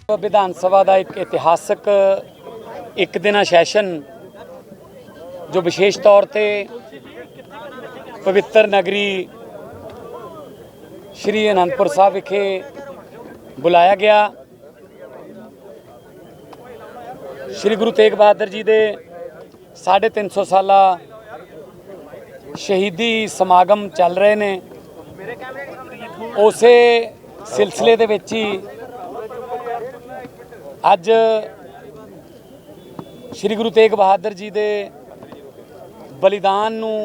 विधान सभा का एक इतिहासक एक दिना सैशन जो विशेष तौर पर पवित्र नगरी श्री आनंदपुर साहब विखे बुलाया गया। श्री गुरु तेग बहादुर जी के 350 साला शहीदी समागम चल रहे ने। उस सिलसिले दे विच ही अज श्री गुरु तेग बहादुर जी के बलिदान नूं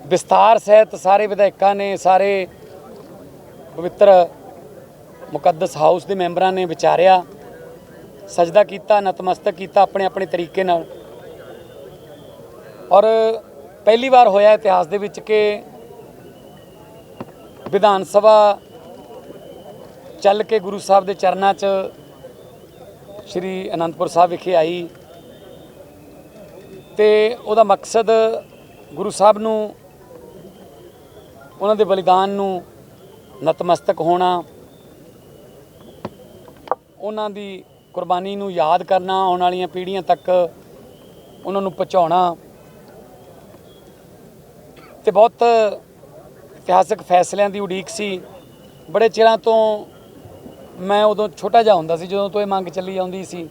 विस्तार सहित सारे विधायकों ने, सारे पवित्र मुकद्दस हाउस के मैंबरां ने विचारिया, सजदा किया, नतमस्तक किया अपने अपने तरीके नाल। और पहली बार होया इतिहास दे विच कि विधान सभा चल के गुरु साहब के चरणों च श्री आनंदपुर साहब विखे आई तो उहदा मकसद गुरु साहब नूं उन्हां दे बलिदान नूं नतमस्तक होना, उन्हां दी कुर्बानी नूं याद करना, आने वाली पीढ़ियां तक उन्हां नूं पहुंचाउणा ते बहुत इतिहासक फैसलों की उड़ीक सी। बड़े चिरां तो मैं उदों छोटा जिहा हुंदा सी जदों तो ये मंग चली आउंदी सी।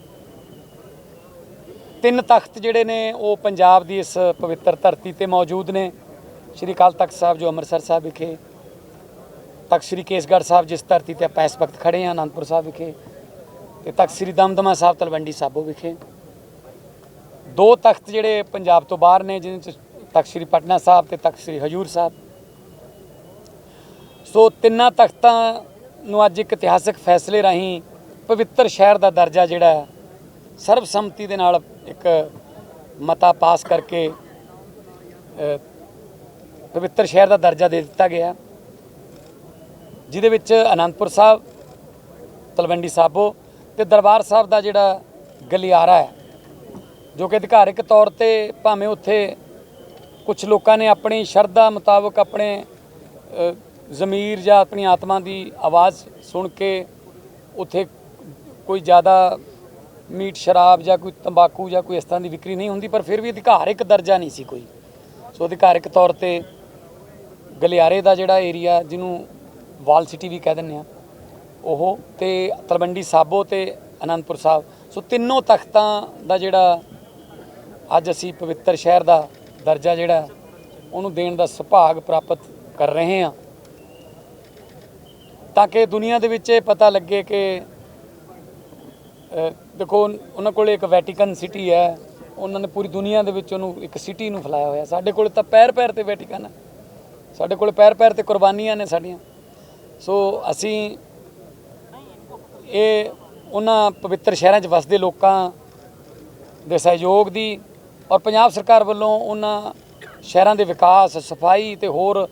3 तख्त जिहड़े ने वो पंजाब की इस पवित्र धरती ते मौजूद ने। श्री अकाल तख्त साहब जो अमृतसर साहब विखे, तख्त श्री केसगढ़ साहब जिस धरती ते आपां इस वक्त खड़े हैं आनंदपुर साहब विखे, ते तख्त श्री दमदमा साहब तलवंडी साबो विखे। 2 तख्त जिहड़े पंजाब तो बाहर ने, जिन्हां च तख्त श्री पटना साहब ते तख्त श्री हजूर साहब। सो 3 तख्तां नूं अज एक इतिहासक फैसले राहीं पवित्र शहर का दर्जा जिहड़ा सर्वसम्मति दे नाल एक मता पास करके पवित्र शहर का दर्जा दे दिता गया, जिहदे विच आनंदपुर साहब, तलवंडी साबो ते दरबार साहब का जिहड़ा गलियारा है, जो कि अधिकारिक तौर पर भावें उत्थे कुछ लोगों ने अपनी शरधा मुताबक अपने ज़मीर या अपनी आत्मा की आवाज़ सुन के उत्थे कोई ज़्यादा मीट शराब या कोई तंबाकू या कोई इस तरह की विक्री नहीं होंदी, पर फिर भी अधिकारिक दर्जा नहीं सी कोई। सो अधिकारिक तौर पर गलियारे का जिहड़ा एरिया जिन्हों वाल सिटी भी कह दिंदे ओह ते तलवंडी साबो ते आनंदपुर साहब, सो तीनों तख्तां दा जिहड़ा अज असी पवित्र शहर का दर्जा जिहड़ा उहनूं देण दा सुभाग प्राप्त कर रहे हैं, ताकि दुनिया दे विच पता लगे कि देखो उन्हां कोल एक वैटिकन सिटी है, उन्होंने पूरी दुनिया दे विच उहनूं एक सिटी नूं फैलाया होया। साडे कोल तां पैर पैर ते वैटिकन है, साडे कोल पैर पैर ते कुर्बानियां ने साडियां। सो असी ये उन्हां पवित्र शहरां च वसदे लोकां दे सहयोग दी और पंजाब सरकार वालों उन्हां शहरां दे विकास, सफाई ते होर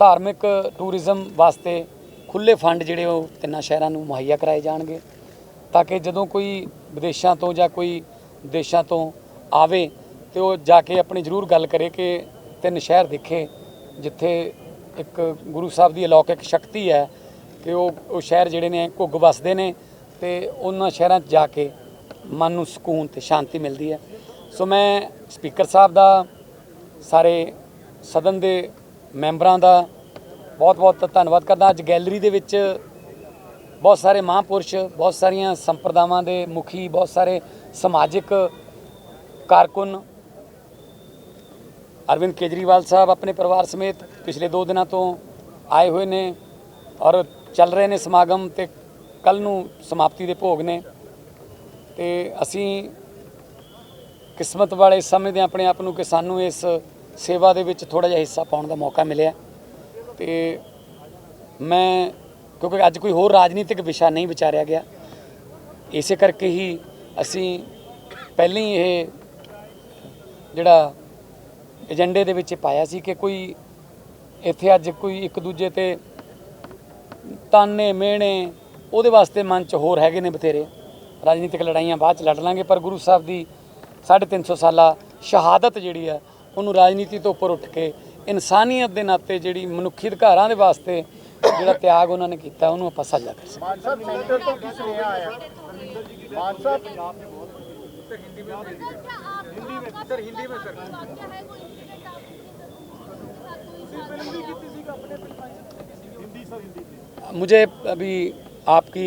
धार्मिक टूरिज़म वास्ते खुले फंड जिहड़े वो 3 शहरां नूं मुहैया कराए जाणगे, ताकि जदों कोई विदेशों तो या कोई देशों तो आवे तो वो जाके अपनी जरूर गल करे कि 3 शहर दिखे जिथे एक गुरु साहब की अलौकिक शक्ति है कि वो शहर जिहड़े ने घुग वसदे ने ते उन्हां शहरां च जाके मन नूं सुकून ते शांति मिलती है। सो मैं स्पीकर साहब का, सारे सदन के मैंबरां का बहुत बहुत धन्नवाद करदा। अज गैलरी दे विच बहुत सारे महापुरुष, बहुत सारिया संप्रदावां दे मुखी, बहुत सारे समाजिक कारकुन, अरविंद केजरीवाल साहब अपने परिवार समेत पिछले 2 दिनों तो आए हुए ने और चल रहे ने समागम, ते कल नूं समाप्ति दे भोग ने। ते असी किस्मत वाले समझदे अपने आप नूं कि सानूं इस सेवा दे विच थोड़ा जिहा हिस्सा पाउण दा मौका मिलिया। ते मैं क्योंकि अज कोई होर राजनीतिक विषय नहीं विचारिया गया, इसे करके ही असी पहले ही ये जिहड़ा एजेंडे दे विच पाया सी कि कोई इत्थे अज कोई एक दूजे ते ताने मेहणे उहदे वास्ते मन च होर हैगे ने बथेरे, राजनीतिक लड़ाइयां बाद च लड़ लांगे, पर गुरु साहब की 350 साला शहादत जिहड़ी है उन्होंने राजनीति तो उपर उठ के इंसानियत के नाते जिहड़ी मनुखी अधिकारां दे वास्ते ਜਿਹੜਾ ਤਿਆਗ ਉਹਨਾਂ ਨੇ ਕੀਤਾ ਉਹਨੂੰ ਆਪਾਂ ਸਾਂਝਾ ਕਰ ਸਕਦੇ। ਮਾਨ ਸਾਹਿਬ ਸੈਂਟਰ ਤੋਂ ਕੀ ਸੁਨੇਹਾ ਆਇਆ? ਮਾਨ ਸਾਹਿਬ मुझे अभी आपकी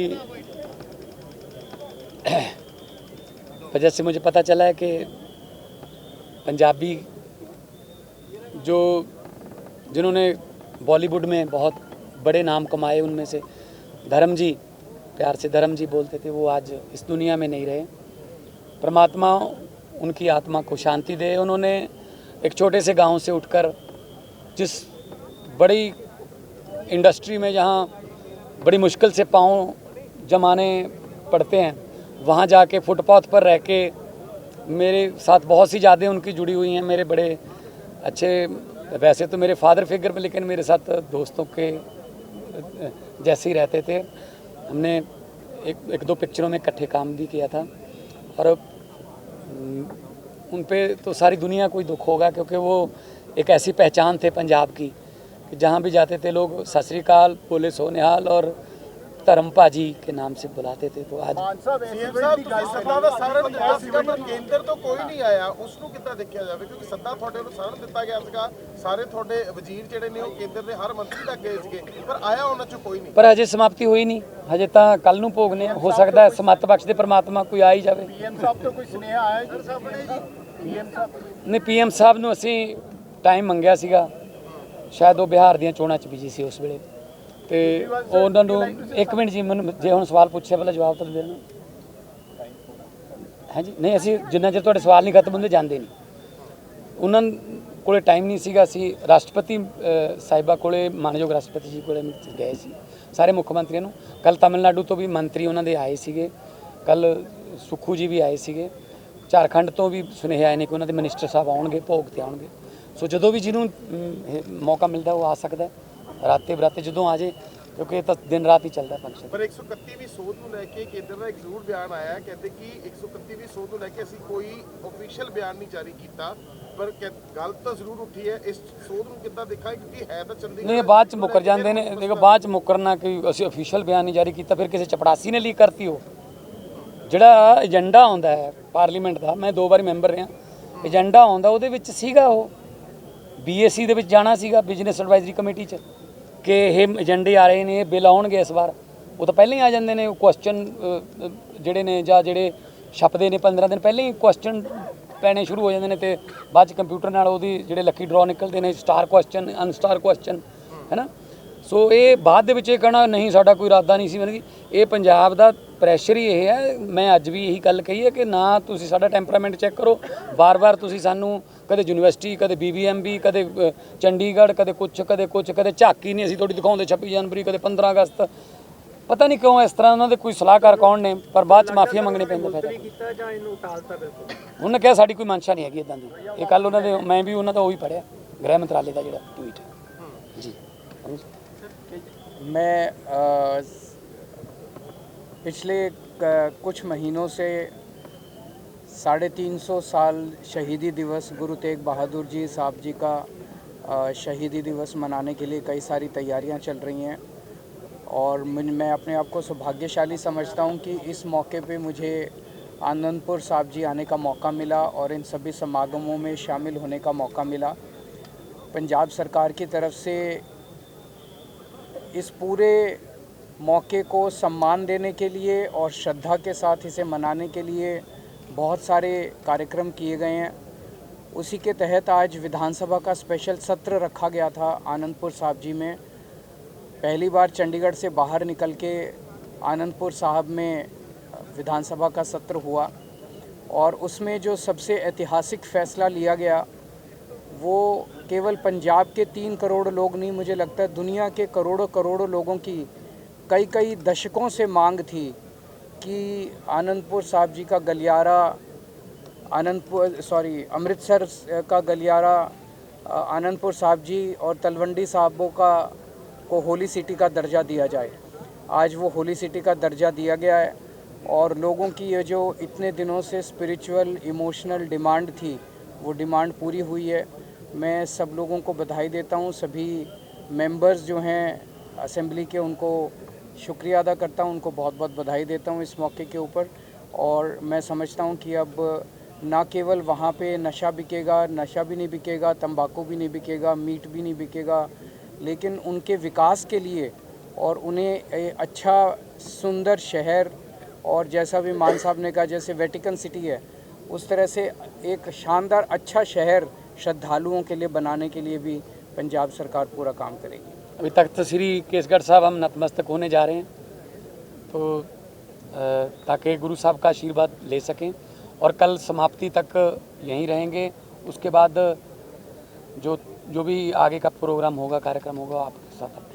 वजह से मुझे पता चला है कि पंजाबी जो जिन्होंने बॉलीवुड में बहुत बड़े नाम कमाए उनमें से धर्म जी, प्यार से धर्म जी बोलते थे, वो आज इस दुनिया में नहीं रहे। परमात्मा उनकी आत्मा को शांति दे। उन्होंने एक छोटे से गांव से उठकर जिस बड़ी इंडस्ट्री में जहाँ बड़ी मुश्किल से पाँव जमाने पड़ते हैं, वहाँ जाके फुटपाथ पर रह के मेरे साथ बहुत सी यादें उनकी जुड़ी हुई हैं। मेरे बड़े अच्छे, वैसे तो मेरे फादर फिगर में, लेकिन मेरे साथ दोस्तों के जैसे ही रहते थे। हमने एक दो पिक्चरों में इकट्ठे काम भी किया था और उन पे तो सारी दुनिया को ही दुख होगा, क्योंकि वो एक ऐसी पहचान थे पंजाब की कि जहाँ भी जाते थे लोग सत श्री अकाल, बोले सोनिहाल और धर्म भाजी के नाम से बुलाते थे। तो आज ਮਾਨ ਸਾਹਿਬ ਸੱਤਾ ਦਾ ਸਾਰਨ ਦਿੱਤਾ ਸੀਗਾ ਪਰ ਕੇਂਦਰ ਤੋਂ ਕੋਈ ਨਹੀਂ ਆਇਆ, ਉਸ ਨੂੰ ਕਿੱਦਾਂ ਦੇਖਿਆ ਜਾਵੇ? ਕਿਉਂਕਿ ਸੱਤਾ ਤੁਹਾਡੇ ਨੂੰ ਸਾਰਨ ਦਿੱਤਾ ਗਿਆ ਸੀਗਾ, ਸਾਰੇ ਤੁਹਾਡੇ ਵਜ਼ੀਰ ਜਿਹੜੇ ਨੇ ਉਹ ਕੇਂਦਰ ਦੇ ਹਰ ਮੰਤਰੀ ਤੱਕ ਗਏ ਸੀਗੇ, ਪਰ ਆਇਆ ਉਹਨਾਂ ਚੋਂ ਕੋਈ ਨਹੀਂ। पर अजे समाप्ति हुई नहीं, हजे ਤਾਂ ਕੱਲ ਨੂੰ ਭੋਗਨੇ ਹੋ ਸਕਦਾ ਹੈ ਸਮੱਤ ਬਖਸ਼ ਦੇ ਪ੍ਰਮਾਤਮਾ ਕੋਈ ਆ ਹੀ ਜਾਵੇ। ਪੀਐਮ ਸਾਹਿਬ ਤੋਂ ਕੋਈ ਸੁਨੇਹਾ ਆਇਆ ਜੀ? ਪੀਐਮ ਸਾਹਿਬ ਨਹੀਂ, ਪੀਐਮ ਸਾਹਿਬ ਨੂੰ ਅਸੀਂ ਟਾਈਮ ਮੰਗਿਆ ਸੀਗਾ, ਸ਼ਾਇਦ ਉਹ ਬਿਹਾਰ ਦੀਆਂ ਚੋਣਾਂ 'ਚ ਬਿਜੀ ਸੀ ਉਸ ਵੇਲੇ, ਤੇ ਉਹਨਾਂ ਨੂੰ ਇੱਕ ਮਿੰਟ ਜੀ, ਮੈਨੂੰ ਜੇ ਹੁਣ ਸਵਾਲ ਪੁੱਛਿਆ ਪਹਿਲਾਂ ਜਵਾਬ ਤਾਂ ਦੇਣਾ ਹੈ ਜੀ। ਨਹੀਂ, ਅਸੀਂ ਜਿੰਨਾ ਚਿਰ ਤੁਹਾਡੇ ਸਵਾਲ ਨਹੀਂ ਖਤਮ ਹੁੰਦੇ ਜਾਂਦੇ ਨਹੀਂ। ਉਹਨਾਂ ਕੋਲੇ ਟਾਈਮ ਨਹੀਂ ਸੀਗਾ। ਅਸੀਂ ਰਾਸ਼ਟਰਪਤੀ ਸਾਹਿਬਾ ਕੋਲੇ, ਮਾਨਯੋਗ ਰਾਸ਼ਟਰਪਤੀ ਜੀ ਕੋਲੇ ਗਏ ਸੀ, ਸਾਰੇ ਮੁੱਖ ਮੰਤਰੀਆਂ ਨੂੰ। ਕੱਲ ਤਮਿਲਨਾਡੂ ਤੋਂ ਵੀ ਮੰਤਰੀ ਉਹਨਾਂ ਦੇ ਆਏ ਸੀਗੇ, ਕੱਲ ਸੁਖੂ ਜੀ ਵੀ ਆਏ ਸੀਗੇ, ਝਾਰਖੰਡ ਤੋਂ ਵੀ ਸੁਨੇਹੇ ਆਏ ਨੇ ਕਿ ਉਹਨਾਂ ਦੇ ਮਿਨਿਸਟਰ ਸਾਹਿਬ ਆਉਣਗੇ, ਭੋਗ ਤੇ ਆਉਣਗੇ। ਸੋ ਜਦੋਂ ਵੀ ਜਿਹਨੂੰ ਮੌਕਾ ਮਿਲਦਾ ਉਹ ਆ ਸਕਦਾ, ਰਾਤੇ ਬਰਾਤੇ ਜਦੋਂ ਆ ਜੇ, ਕਿਉਂਕਿ ਇਹ ਤਾਂ ਦਿਨ ਰਾਤ ਹੀ ਚੱਲਦਾ ਫੰਕਸ਼ਨ। ਪਰ 131ਵੀਂ ਸੋਧ ਨੂੰ ਲੈ ਕੇ ਕੇਂਦਰ ਦਾ ਇੱਕ ਜ਼ਰੂਰ ਬਿਆਨ ਆਇਆ, ਕਹਿੰਦੇ ਕਿ 131ਵੀਂ ਸੋਧ ਨੂੰ ਲੈ ਕੇ ਅਸੀਂ ਕੋਈ ਆਫੀਸ਼ੀਅਲ ਬਿਆਨ ਨਹੀਂ ਜਾਰੀ ਕੀਤਾ, ਪਰ ਗੱਲ ਤਾਂ ਜ਼ਰੂਰ ਉੱਠੀ ਹੈ। ਇਸ ਸੋਧ ਨੂੰ ਕਿੱਦਾਂ ਦੇਖਾਂ, ਕਿਉਂਕਿ ਹੈ ਤਾਂ ਚੰਡੀਗੜ੍ਹ ਨਹੀਂ, ਬਾਅਦ ਚ ਮੁੱਕਰ ਜਾਂਦੇ ਨੇ। ਦੇਖੋ, ਬਾਅਦ ਚ ਮੁੱਕਰਨਾ ਕਿ ਅਸੀਂ ਆਫੀਸ਼ੀਅਲ ਬਿਆਨ ਨਹੀਂ ਜਾਰੀ ਕੀਤਾ, ਫਿਰ ਕਿਸੇ ਚਪੜਾਸੀ ਨੇ ਲੀਕ ਕਰਤੀ। ਉਹ ਜਿਹੜਾ ਏਜੰਡਾ ਆਉਂਦਾ ਹੈ ਪਾਰਲੀਮੈਂਟ ਦਾ, ਮੈਂ 2 ਵਾਰੀ ਮੈਂਬਰ ਰਿਹਾ, ਏਜੰਡਾ ਆਉਂਦਾ ਉਹਦੇ ਵਿੱਚ ਸੀਗਾ, ਉਹ BAC ਦੇ ਵਿੱਚ ਜਾਣਾ ਸੀਗਾ, ਬਿਜ਼ਨਸ ਐਡਵਾਈਜ਼ਰੀ ਕਮੇਟੀ 'ਚ, ਕਿ ਇਹ ਏਜੰਡੇ ਆ ਰਹੇ ਨੇ, ਇਹ ਬਿੱਲ ਆਉਣਗੇ ਇਸ ਵਾਰ। ਉਹ ਤਾਂ ਪਹਿਲਾਂ ਹੀ ਆ ਜਾਂਦੇ ਨੇ, ਉਹ ਕੁਐਸਚਨ ਜਿਹੜੇ ਨੇ ਜਾਂ ਜਿਹੜੇ ਛਪਦੇ ਨੇ 15 ਦਿਨ ਪਹਿਲਾਂ ਹੀ ਕੁਐਸਚਨ ਪੈਣੇ ਸ਼ੁਰੂ ਹੋ ਜਾਂਦੇ ਨੇ, ਤੇ ਬਾਅਦ 'ਚ ਕੰਪਿਊਟਰ ਨਾਲ ਉਹਦੀ ਜਿਹੜੇ ਲੱਕੀ ਡਰਾ ਨਿਕਲਦੇ ਨੇ, ਸਟਾਰ ਕੁਐਸਚਨ, ਅਨਸਟਾਰ ਕੁਐਸਚਨ, ਹੈ ਨਾ। ਸੋ ਇਹ ਬਾਅਦ ਦੇ ਵਿੱਚ ਇਹ ਕਹਿਣਾ ਨਹੀਂ ਸਾਡਾ ਕੋਈ ਇਰਾਦਾ ਨਹੀਂ ਸੀ, ਮਤਲਬ ਕਿ ਇਹ ਪੰਜਾਬ ਦਾ ਪ੍ਰੈਸ਼ਰ ਹੀ ਇਹ ਹੈ। ਮੈਂ ਅੱਜ ਵੀ ਇਹੀ ਗੱਲ ਕਹੀ ਹੈ ਕਿ ਨਾ ਤੁਸੀਂ ਸਾਡਾ ਟੈਂਪਰਾਮੈਂਟ ਚੈੱਕ ਕਰੋ, ਵਾਰ-ਵਾਰ ਤੁਸੀਂ ਸਾਨੂੰ ਕਦੇ ਯੂਨੀਵਰਸਿਟੀ, ਕਦੇ BBMB, ਕਦੇ ਚੰਡੀਗੜ੍ਹ, ਕਦੇ ਝਾਕੀ ਨਹੀਂ ਅਸੀਂ ਤੁਹਾਡੀ ਦਿਖਾਉਂਦੇ 26 ਜਨਵਰੀ, ਕਦੇ 15 ਅਗਸਤ। ਪਤਾ ਨਹੀਂ ਕਿਉਂ ਇਸ ਤਰ੍ਹਾਂ ਉਹਨਾਂ ਦੇ ਕੋਈ ਸਲਾਹਕਾਰ ਕੌਣ ਨੇ, ਪਰ ਬਾਅਦ 'ਚ ਮਾਫੀਆ ਮੰਗਣੇ ਪੈਂਦੇ। ਉਹਨੇ ਕਿਹਾ ਸਾਡੀ ਕੋਈ ਮਨਸ਼ਾ ਨਹੀਂ ਹੈਗੀ ਇੱਦਾਂ ਦੀ। ਇਹ ਕੱਲ ਉਹਨਾਂ ਦੇ, ਮੈਂ ਵੀ ਉਹਨਾਂ ਦਾ ਉਹੀ ਪੜ੍ਹਿਆ, ਗ੍ਰਹਿ ਮੰਤਰਾਲੇ ਦਾ ਜਿਹੜਾ ਟਵੀਟ ਹੈ ਜੀ। मैं पिछले कुछ महीनों से 350 साल शहीदी दिवस गुरु तेग बहादुर जी साहब जी का शहीदी दिवस मनाने के लिए कई सारी तैयारियां चल रही हैं, और मैं अपने आप को सौभाग्यशाली समझता हूं कि इस मौके पे मुझे आनंदपुर साहब जी आने का मौका मिला और इन सभी समागमों में शामिल होने का मौका मिला। पंजाब सरकार की तरफ से इस पूरे मौके को सम्मान देने के लिए और श्रद्धा के साथ इसे मनाने के लिए बहुत सारे कार्यक्रम किए गए हैं। उसी के तहत आज विधानसभा का स्पेशल सत्र रखा गया था आनंदपुर साहब जी में। पहली बार चंडीगढ़ से बाहर निकल के आनंदपुर साहब में विधानसभा का सत्र हुआ, और उसमें जो सबसे ऐतिहासिक फ़ैसला लिया गया वो केवल पंजाब के 3 करोड़ लोग नहीं, मुझे लगता है दुनिया के करोड़ों लोगों की कई दशकों से मांग थी कि आनंदपुर साहब जी का गलियारा, अमृतसर का गलियारा आनंदपुर साहब जी और तलवंडी साहबों को होली सिटी का दर्जा दिया जाए। आज वो होली सिटी का दर्जा दिया गया है, और लोगों की ये जो इतने दिनों से स्पिरिचुअल इमोशनल डिमांड थी वो डिमांड पूरी हुई है। मैं सब लोगों को बधाई देता हूँ। सभी मेंबर्स जो हैं असेंबली के उनको शुक्रिया अदा करता हूँ, उनको बहुत बहुत बधाई देता हूँ इस मौके के ऊपर। और मैं समझता हूँ कि अब ना केवल वहाँ पे नशा बिकेगा, नशा भी नहीं बिकेगा, तंबाकू भी नहीं बिकेगा, मीट भी नहीं बिकेगा, लेकिन उनके विकास के लिए और उन्हें अच्छा सुंदर शहर, और जैसा भी मान साहब ने कहा जैसे वेटिकन सिटी है उस तरह से एक शानदार अच्छा शहर श्रद्धालुओं के लिए बनाने के लिए भी पंजाब सरकार पूरा काम करेगी। अभी तख्त श्री केसगढ़ साहब हम नतमस्तक होने जा रहे हैं, तो ताकि गुरु साहब का आशीर्वाद ले सकें, और कल समाप्ति तक यहीं रहेंगे। उसके बाद जो भी आगे का प्रोग्राम होगा, कार्यक्रम होगा, आपके साथ